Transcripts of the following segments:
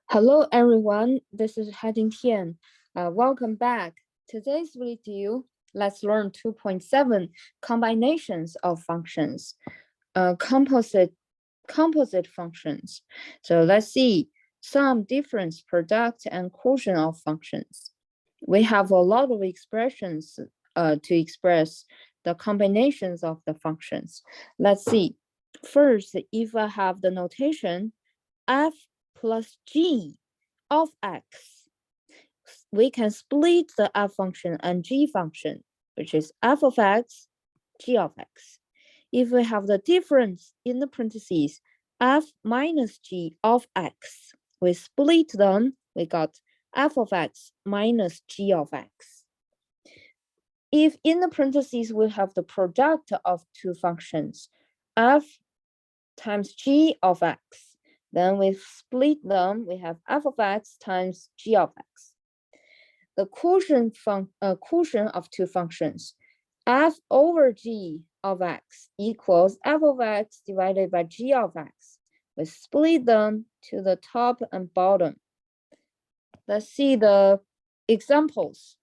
Hello everyone, this is Hating Tian. Welcome back. Today's video, let's learn 2.7 combinations of functions, composite functions. So let's see sum, difference, product, and quotient of functions. We have a lot of expressions to express the combinations of the functions. Let's see. First, if I have the notation f plus g of x, we can split the f function and g function, which is f of x, g of x. If we have the difference in the parentheses, f minus g of x, we split them, we got f of x minus g of x. If in the parentheses we have the product of two functions, f times g of x, then we split them, we have f of x times g of x. The quotient of two functions, f over g of x equals f of x divided by g of x. We split them to the top and bottom. Let's see the examples.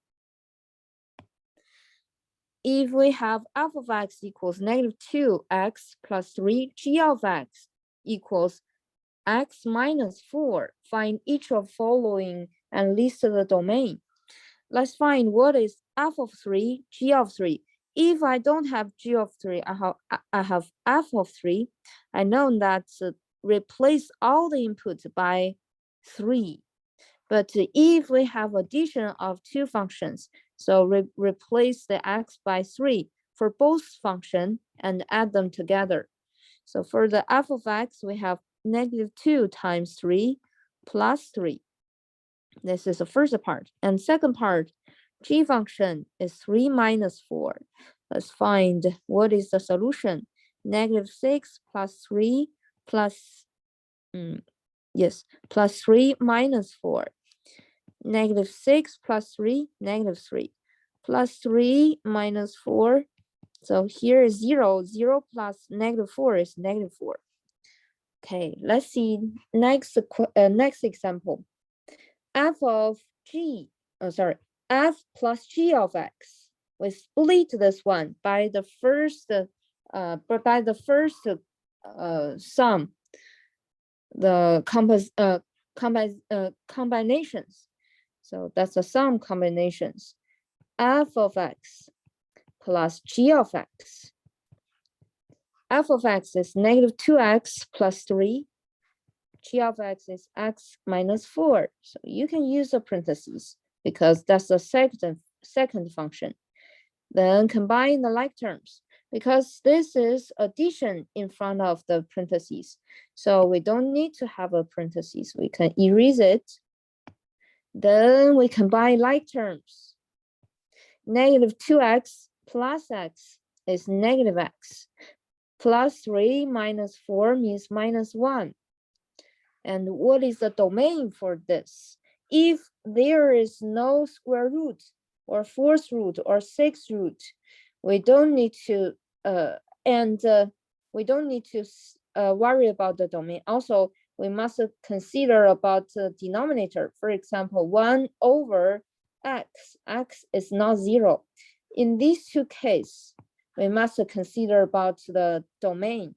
If we have f of x equals negative 2x plus 3, g of x equals x minus 4, find each of following and list the domain. Let's find what is f of 3, g of 3. If I don't have g of 3, I have f of 3. I know that replace all the inputs by 3. But if we have addition of two functions, so replace the x by 3 for both function and add them together. So for the f of x, we have negative 2 times 3 plus 3. This is the first part. And second part, g function is 3 minus 4. Let's find what is the solution. Negative 6 plus 3 plus, plus 3 minus 4. Negative 6 plus 3, negative 3. Plus 3 minus 4. So here is 0. 0 plus negative 4 is negative 4. Okay, let's see next example. F plus g of x. We split this one by the first sum, the combinations. So that's the sum combinations. F of x plus g of x. F of x is negative 2x plus 3. G of x is x minus 4. So you can use the parentheses because that's the second function. Then combine the like terms because this is addition in front of the parentheses. So we don't need to have a parentheses. We can erase it. Then we combine like terms. Negative 2x plus x is negative x. Plus 3 minus 4 means minus 1. And what is the domain for this? If there is no square root or fourth root or sixth root, we don't need to worry about the domain. Also, we must consider about the denominator. For example, 1 over x. X is not 0. In these two cases, we must consider about the domain.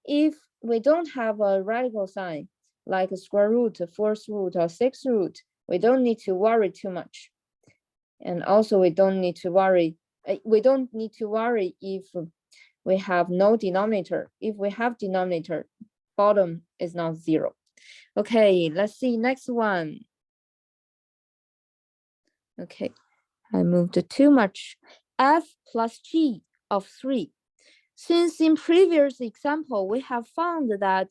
If we don't have a radical sign, like a square root, fourth root, or sixth root, we don't need to worry too much. And also we don't need to worry if we have no denominator. If we have denominator, bottom is not 0. Okay, let's see next one. Okay, I moved too much. F plus g of 3. Since in previous example, we have found that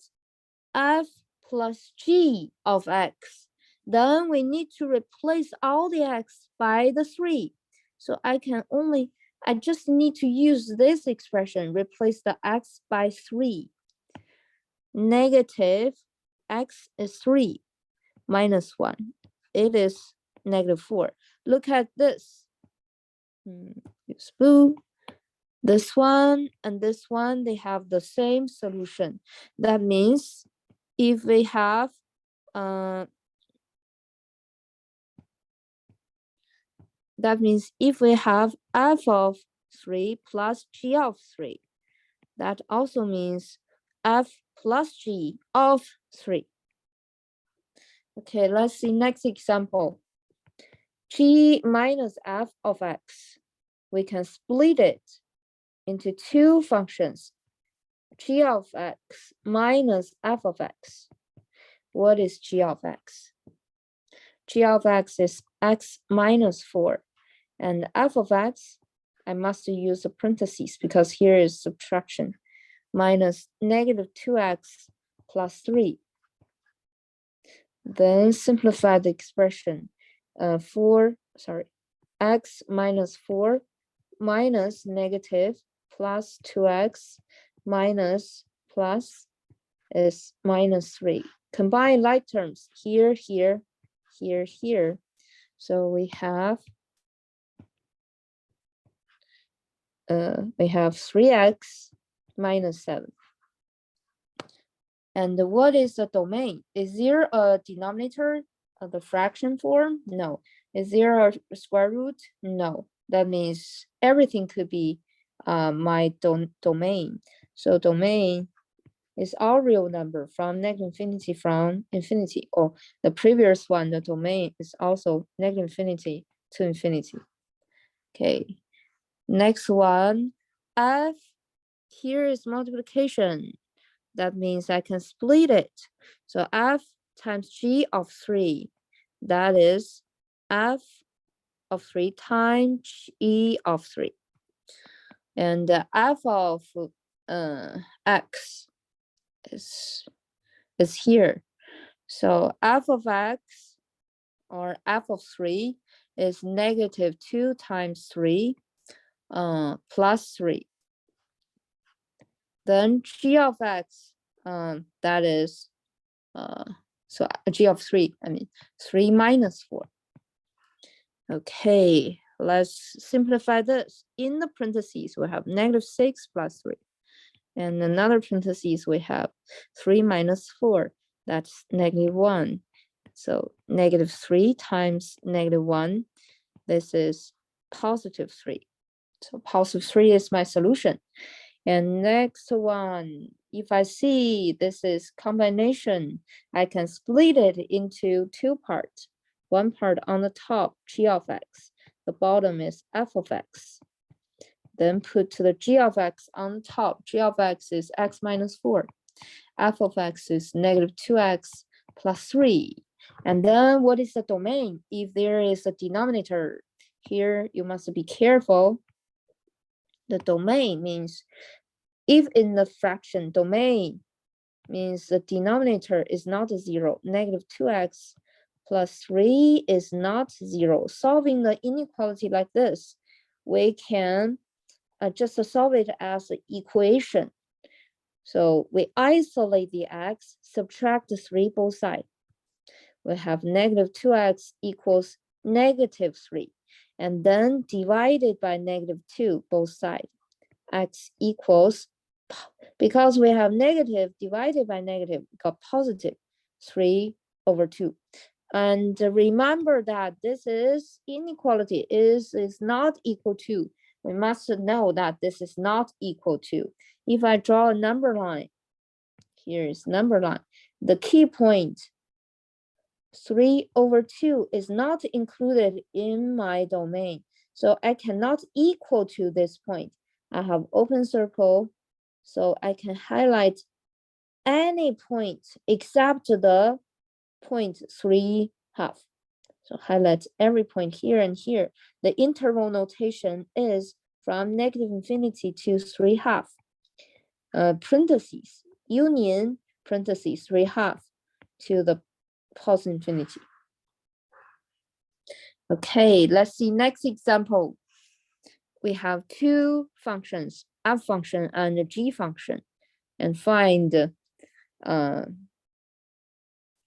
f plus g of x, then we need to replace all the x by the 3. So I just need to use this expression, replace the x by 3. Negative x is 3 minus 1. It is negative 4. Look at this. Use blue. This one and this one, they have the same solution. That means if we have that means if we have f of 3 plus g of 3, that also means f plus g of 3. Okay, let's see next example. G minus f of x. We can split it into two functions, g of x minus f of x. What is g of x? G of x is x minus 4, and f of x, I must use the parentheses because here is subtraction, minus negative 2x plus 3. Then simplify the expression. X minus 4 minus negative plus 2x minus plus is minus 3. Combine like terms here, here, here, here. So we have 3x minus 7. And what is the domain? Is there a denominator of the fraction form? No. Is there a square root? No. That means everything could be my domain. So domain is all real number from negative infinity from infinity, or the previous one, the domain is also negative infinity to infinity. Okay, next one, f, here is multiplication. That means I can split it. So f times g of 3, that is f of 3 times e of 3. And f of x is here. So f of x, or f of 3, is negative 2 times 3 plus 3. Then g of x, that is, so g of 3, I mean 3 minus 4. Okay, let's simplify this. In the parentheses, we have negative 6 plus 3. And another parentheses, we have 3 minus 4, that's negative 1. So negative 3 times negative 1, this is positive 3. So positive 3 is my solution. And next one, if I see this is combination, I can split it into two parts. One part on the top, g of x. The bottom is f of x. Then put the g of x on the top. G of x is x minus 4. F of x is negative 2x plus 3. And then what is the domain? If there is a denominator, here you must be careful. The domain means if in the fraction domain means the denominator is not 0, negative 2x plus 3 is not 0. Solving the inequality like this, we can just solve it as an equation. So we isolate the x, subtract 3 both sides. We have negative 2x equals negative 3, and then divided by negative 2 both sides. X equals, because we have negative divided by negative, we got positive 3 over 2. And remember that this is inequality is not equal to. We must know that this is not equal to. If I draw a number line, here is number line. The key point, 3 over 2 is not included in my domain. So I cannot equal to this point. I have open circle, so I can highlight any point except the point 3/2. So highlight every point here and here. The interval notation is from negative infinity to 3/2. Parentheses, union, parentheses, 3/2 to the positive infinity. Okay, let's see next example. We have two functions, f function and a g function, and find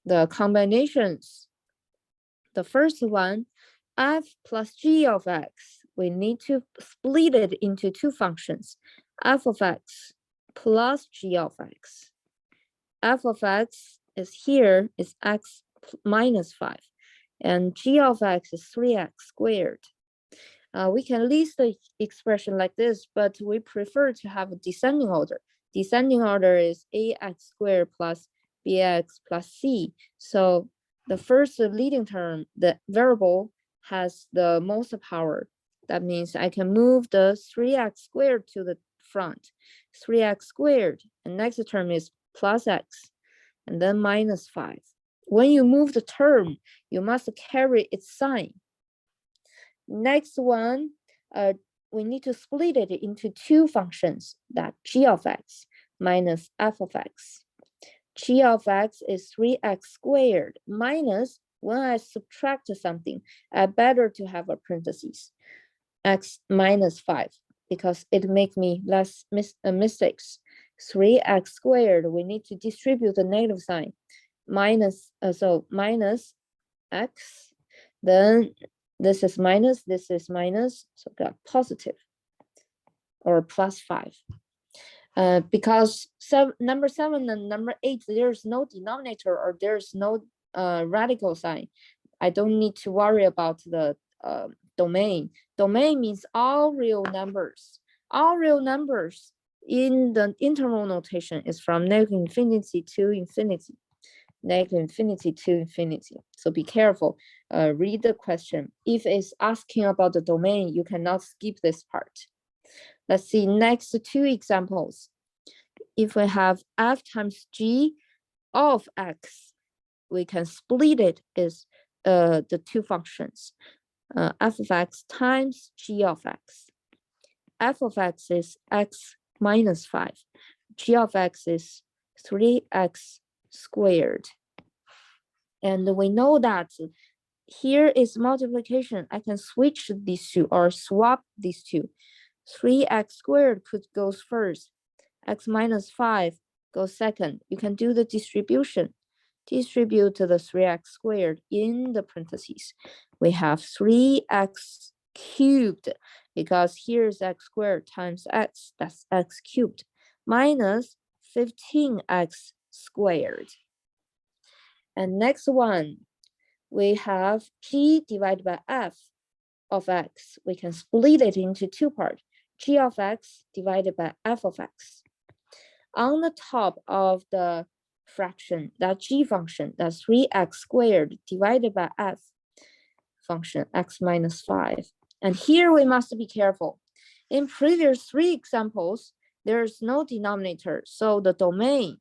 the combinations. The first one, f plus g of x. We need to split it into two functions, f of x plus g of x. F of x is here, is x minus 5, and g of x is 3x squared. We can list the expression like this, but we prefer to have a descending order. Descending order is ax squared plus bx plus c. So the first leading term, the variable, has the most power. That means I can move the 3x squared to the front. 3x squared, and next term is plus x, and then minus 5. When you move the term, you must carry its sign. Next one, we need to split it into two functions, that g of x minus f of x. G of x is 3x squared minus, when I subtract something, I better to have a parentheses, x minus 5, because it makes me less mistakes. 3x squared, we need to distribute the negative sign, minus, so minus x, then this is minus, so got positive, or plus 5. Because number 7 and number 8, there's no denominator or there's no radical sign. I don't need to worry about the domain. Domain means all real numbers. All real numbers in the interval notation is from negative infinity to infinity. Negative infinity to infinity. So be careful. Read the question. If it's asking about the domain, you cannot skip this part. Let's see next two examples. If we have f times g of x, we can split it as the two functions. F of x times g of x. F of x is x minus 5. G of x is 3x squared. And we know that here is multiplication. I can switch these two or swap these two. 3x squared goes first. X minus 5 goes second. You can do the distribution. Distribute the 3x squared in the parentheses. We have 3x cubed, because here's x squared times x, that's x cubed, minus 15x squared. And next one, we have g divided by f of x. We can split it into two parts. G of x divided by f of x. On the top of the fraction, that g function, that's 3x squared divided by f function, x minus 5. And here we must be careful. In previous three examples, there's no denominator, so the domain,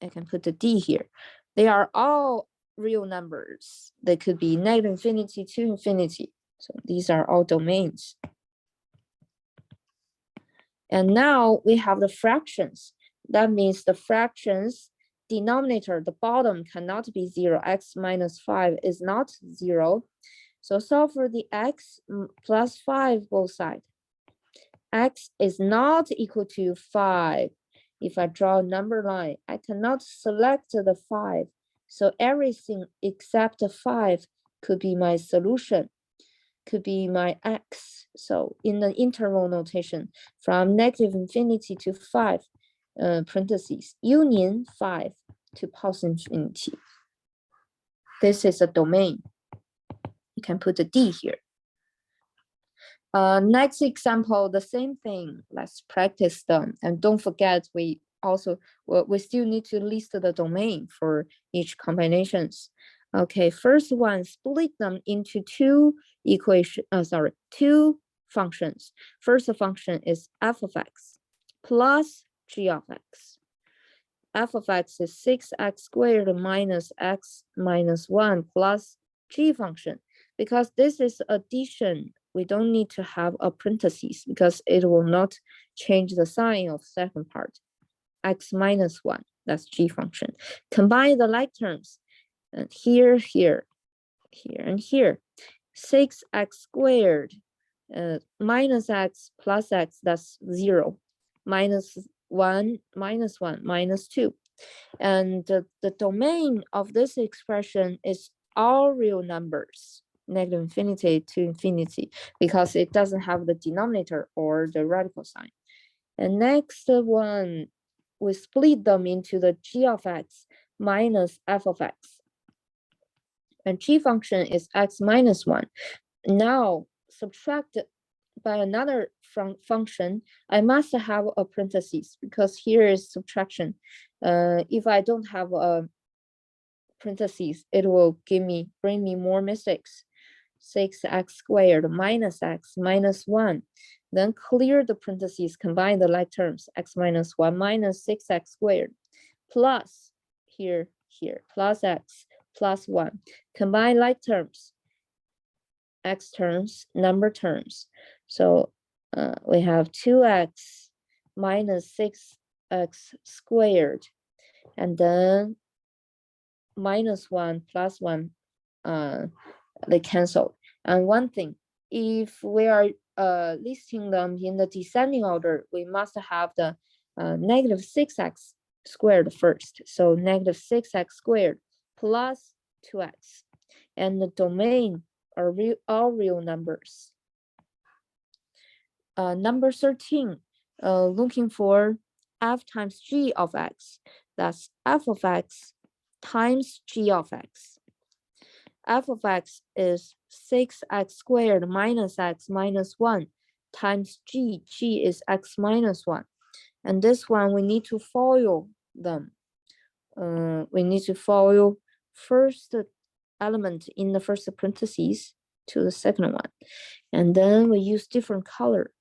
I can put the d here, they are all real numbers. They could be negative infinity to infinity. So these are all domains. And now we have the fractions. That means the fractions denominator, the bottom cannot be 0. X minus 5 is not 0. So solve for the x plus 5 both sides. X is not equal to 5. If I draw a number line, I cannot select the 5. So everything except 5 could be my solution, could be my x. So in the interval notation, from negative infinity to 5, parentheses, union 5 to positive infinity. This is a domain. You can put a d here. Next example, the same thing. Let's practice them. And don't forget, we still need to list the domain for each combinations. Okay, first one, split them into two functions. First function is f of x plus g of x. F of x is 6x squared minus x minus 1 plus g function. Because this is addition, we don't need to have a parentheses because it will not change the sign of second part. X minus 1, that's g function. Combine the like terms, and here, and here. 6x squared minus x plus x, that's 0. Minus 1, minus 2. And the domain of this expression is all real numbers, negative infinity to infinity, because it doesn't have the denominator or the radical sign. And next one, we split them into the g of x minus f of x. And g function is x minus 1. Now subtract by another function, I must have a parentheses because here is subtraction. If I don't have a parentheses, it will bring me more mistakes. 6x squared minus x minus 1. Then clear the parentheses, combine the like terms, x minus 1 minus 6x squared plus here plus x plus 1. Combine like terms, x terms, number terms. So we have 2x minus 6x squared, and then minus 1 plus 1, they cancel. And one thing, if we are listing them in the descending order, we must have the negative 6x squared first. So negative 6x squared plus 2x. And the domain are all real numbers. Number 13, looking for f times g of x. That's f of x times g of x. F of x is 6x squared minus x minus 1 times g. G is x minus 1. And this one, we need to FOIL them. We need to FOIL first element in the first parentheses to the second one. And then we use different color.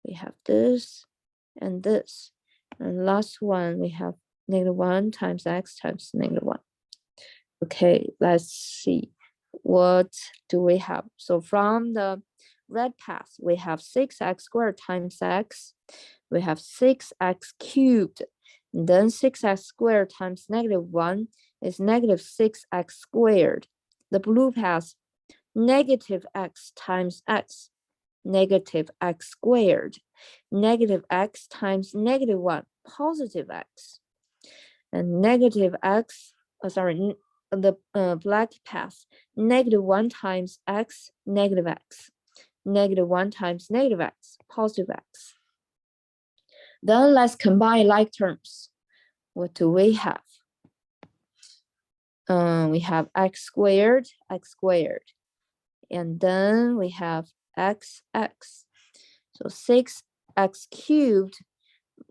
We have this and this. And last one, we have negative 1 times x times negative 1. Okay, let's see. What do we have? So from the red path, we have 6x squared times x. We have 6x cubed. And then 6x squared times negative 1 is negative 6x squared. The blue path, negative x times x, negative x squared. Negative x times negative 1, positive x. And negative x, the black path, negative 1 times x, negative x. Negative 1 times negative x, positive x. Then let's combine like terms. What do we have? We have x squared, and then we have x. So 6x cubed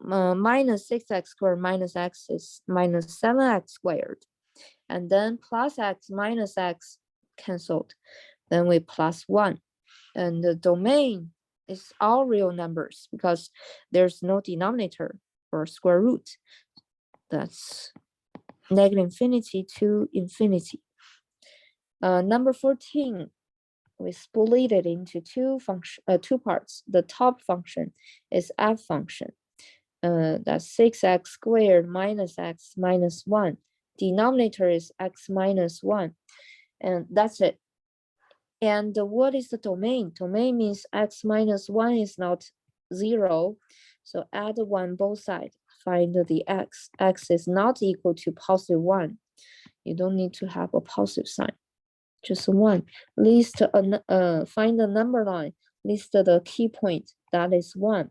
minus 6x squared minus x is minus 7x squared. And then plus x minus x canceled. Then we plus 1. And the domain is all real numbers because there's no denominator or square root. That's negative infinity to infinity. Number 14, we split it into two parts. The top function is f function. That's 6x squared minus x minus 1. Denominator is x minus 1. And that's it. And what is the domain? Domain means x minus 1 is not 0. So add 1 both sides. Find the x. X is not equal to positive 1. You don't need to have a positive sign. Just 1. Find the number line. List the key point. That is 1.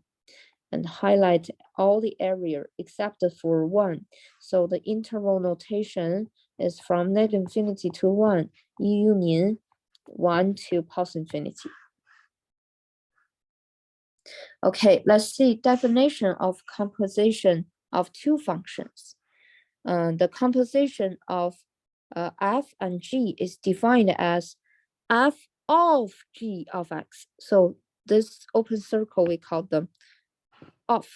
And highlight all the area except for 1. So the interval notation is from negative infinity to 1, union 1 to positive infinity. Okay, let's see definition of composition of two functions. The composition of f and g is defined as f of g of x. So this open circle, we call them of.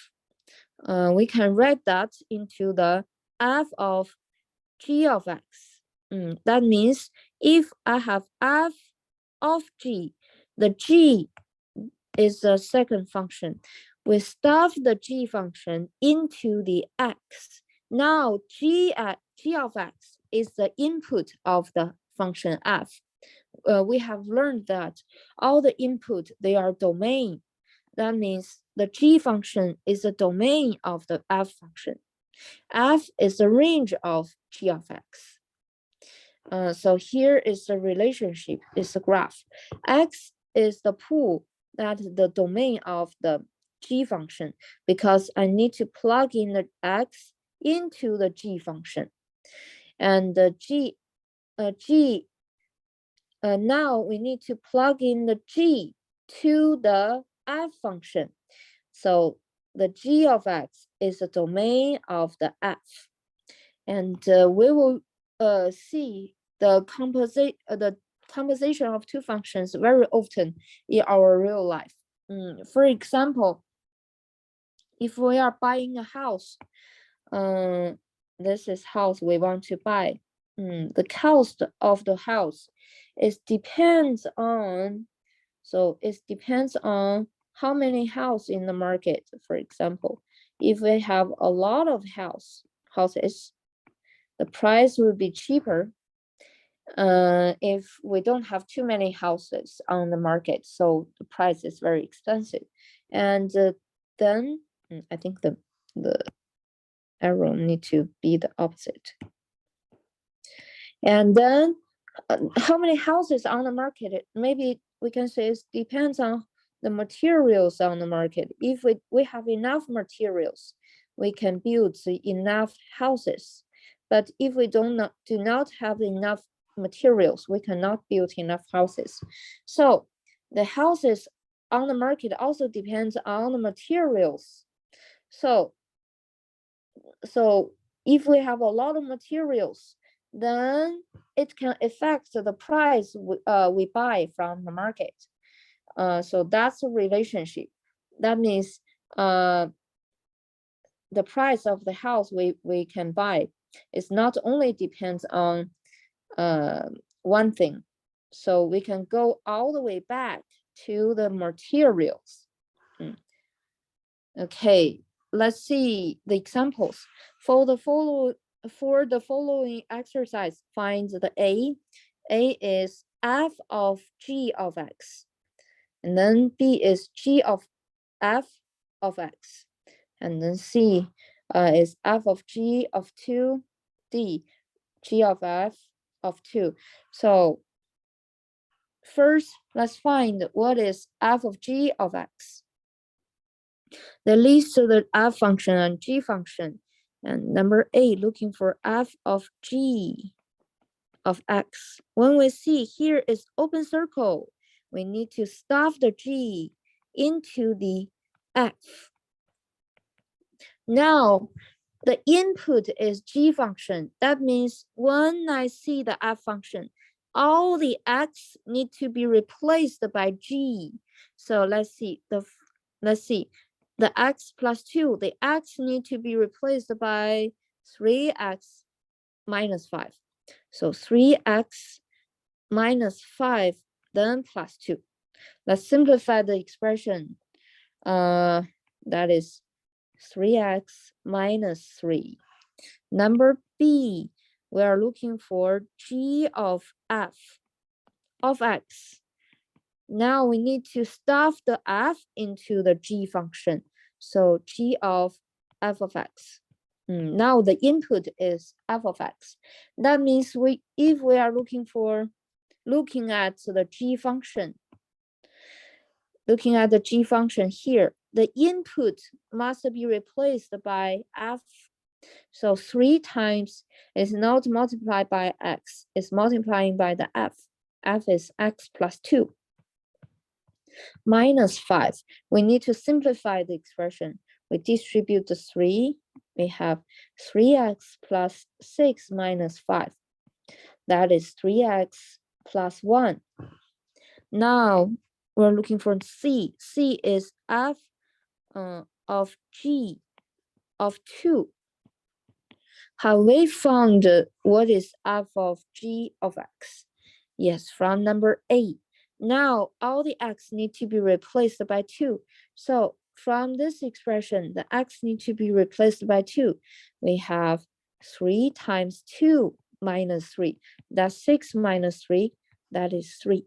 We can write that into the f of g of x. That means if I have f of g, the g is the second function. We stuff the g function into the x. Now g of x is the input of the function f. We have learned that all the input, they are domain. That means the g function is the domain of the f function. F is the range of g of x. So here is the relationship, it's a graph. X is the pool, that is the domain of the g function, because I need to plug in the x into the g function. And the now we need to plug in the g to the f function. So the g of x is the domain of the f. And we will see the composition of two functions very often in our real life. For example, if we are buying a house, this is house we want to buy. The cost of the house depends on how many houses in the market. For example, if we have a lot of houses, the price will be cheaper. If we don't have too many houses on the market, so the price is very expensive. And then I think the arrow need to be the opposite. And then how many houses on the market? Maybe we can say it depends on the materials on the market. If we have enough materials, we can build enough houses. But if we do not have enough materials, we cannot build enough houses. So the houses on the market also depends on the materials. So if we have a lot of materials, then it can affect the price we buy from the market. So that's a relationship. That means the price of the house we can buy is not only depends on one thing. So we can go all the way back to the materials. Okay, let's see the examples. For the following exercise, find the A. A is f of g of x. And then B is g of f of x. And then C is f of g of 2. D, g of f of 2. So first, let's find what is f of g of x. That leads to the f function and g function. And number A, looking for f of g of x. When we see here is open circle, we need to stuff the g into the f. Now, the input is g function. That means when I see the f function, all the x need to be replaced by g. So let's see the x plus 2, the x need to be replaced by 3x minus 5. So 3x minus 5, then plus 2. Let's simplify the expression. That is 3x minus 3. Number B, we are looking for g of f of x. Now we need to stuff the f into the g function. So g of f of x. Now the input is f of x. That means if we are looking at the g function, here, the input must be replaced by f. So 3 times is not multiplied by x, it's multiplying by the f. F is x plus 2. Minus 5. We need to simplify the expression. We distribute the 3. We have 3x plus 6 minus 5. That is 3x plus 1. Now we're looking for C. C is f of g of 2. Have we found what is f of g of x? Yes, from number A. Now all the x need to be replaced by 2. So from this expression, the x need to be replaced by 2. We have 3 times 2 minus 3. That's 6 minus 3. That is 3.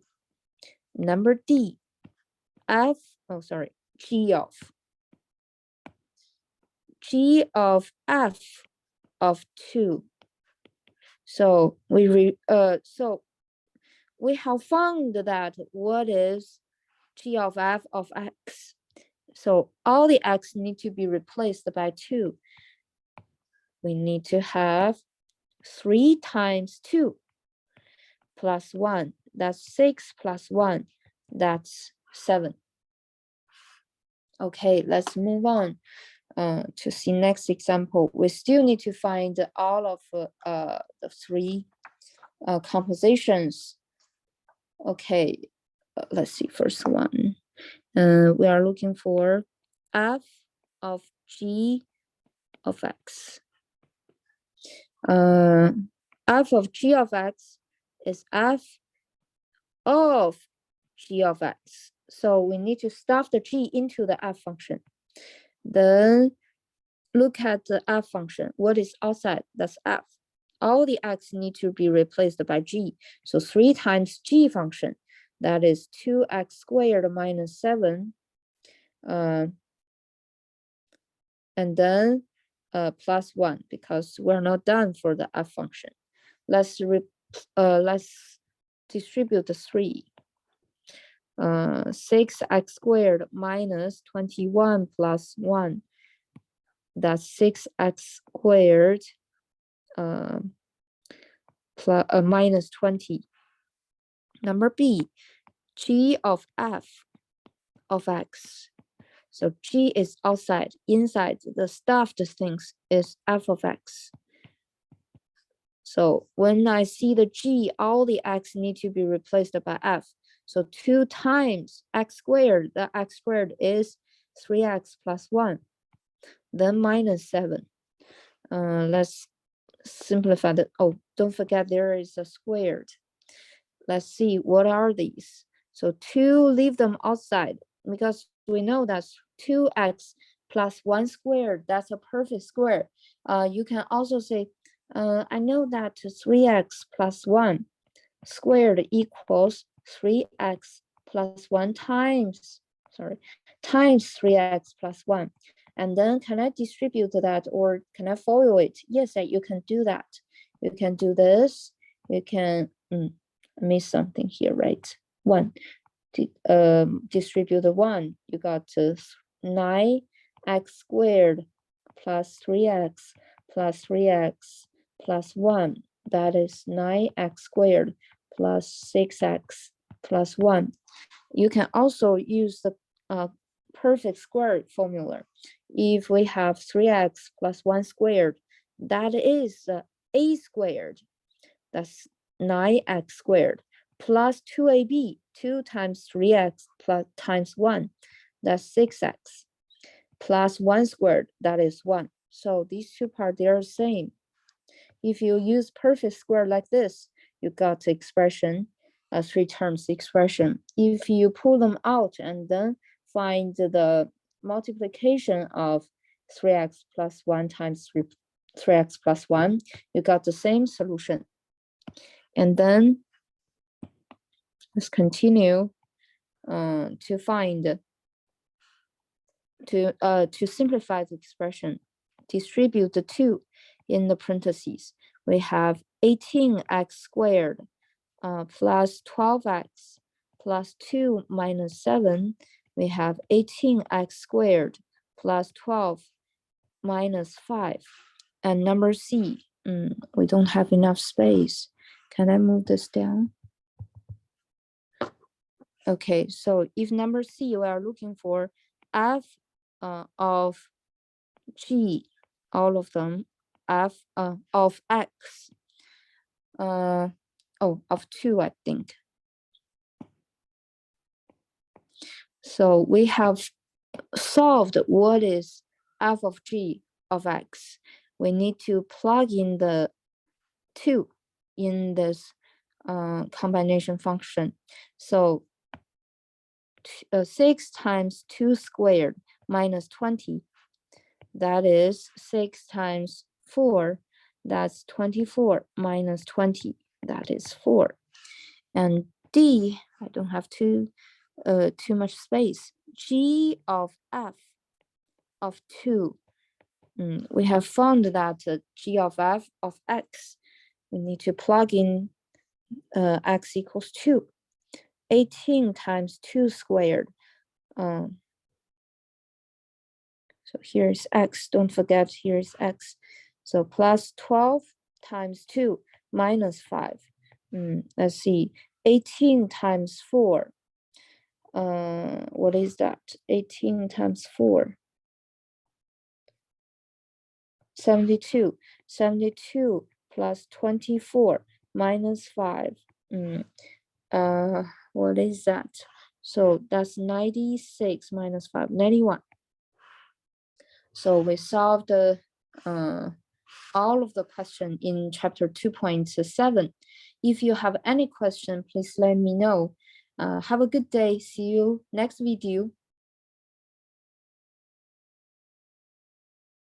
Number D, g of f of 2. So we have found that what is g of f of x. So all the x need to be replaced by 2. We need to have 3 times 2 plus 1. That's 6 plus 1. That's 7. Okay, let's move on to see next example. We still need to find all of the three compositions. Okay, let's see, first one. We are looking for f of g of x. F of g of x is f of g of x. So we need to stuff the g into the f function. Then look at the f function. What is outside? That's f. All the x need to be replaced by g. So 3 times g function, that is 2x squared minus 7. And then plus 1, because we're not done for the f function. Let's distribute the 3. 6x squared minus 21 plus 1. That's 6x squared minus 20. Number B, g of f of x. So g is outside. Inside, the stuffed things is f of x. So when I see the g, all the x need to be replaced by f. So 2 times x squared, the x squared is 3x plus 1, then minus 7. Let's simplify that. Oh, don't forget there is a squared. Let's see, what are these? So 2, leave them outside, because we know that's 2x plus 1 squared. That's a perfect square. You can also say, I know that 3x plus 1 squared equals 3x plus 1 times 3x plus 1. And then can I distribute that, or can I FOIL it? Yes, you can do that. You can do this. You can miss something here, right? 1. Distribute the 1. You got 9x squared plus 3x plus 3x plus 1. That is 9x squared plus 6x plus 1. You can also use the perfect square formula. If we have 3x plus 1 squared, that is a squared. That's 9x squared plus 2ab, 2 times 3x plus times 1, that's 6x, plus 1 squared, that is 1. So these two parts, they are the same. If you use perfect square like this, you got the expression, a 3 terms expression. If you pull them out and then find the multiplication of 3x plus 1 times 3x plus 1, you got the same solution. And then let's continue to find, to simplify the expression. Distribute the 2 in the parentheses. We have 18x squared plus 12x plus 2 minus 7. We have 18x squared plus 12 minus 5. And number C, we don't have enough space. Can I move this down? Okay, so if number C, we are looking for f of g, all of them, f of x, of 2, I think. So we have solved what is f of g of x. We need to plug in the 2 in this combination function. So 6 times 2 squared minus 20, that is 6 times 4, that's 24, minus 20, that is 4. And D, I don't have too much space. G of f of 2. We have found that g of f of x, we need to plug in x equals 2. 18 times 2 squared. So here's x, don't forget here's x. So plus 12 times 2 minus 5. Let's see, 18 times 4. what is that? 18 times 4. 72. 72 plus 24 minus 5. What is that? So that's 96 minus 5, 91. So we solved all of the question in chapter 2.7. If you have any question, please let me know. Have a good day. See you next video.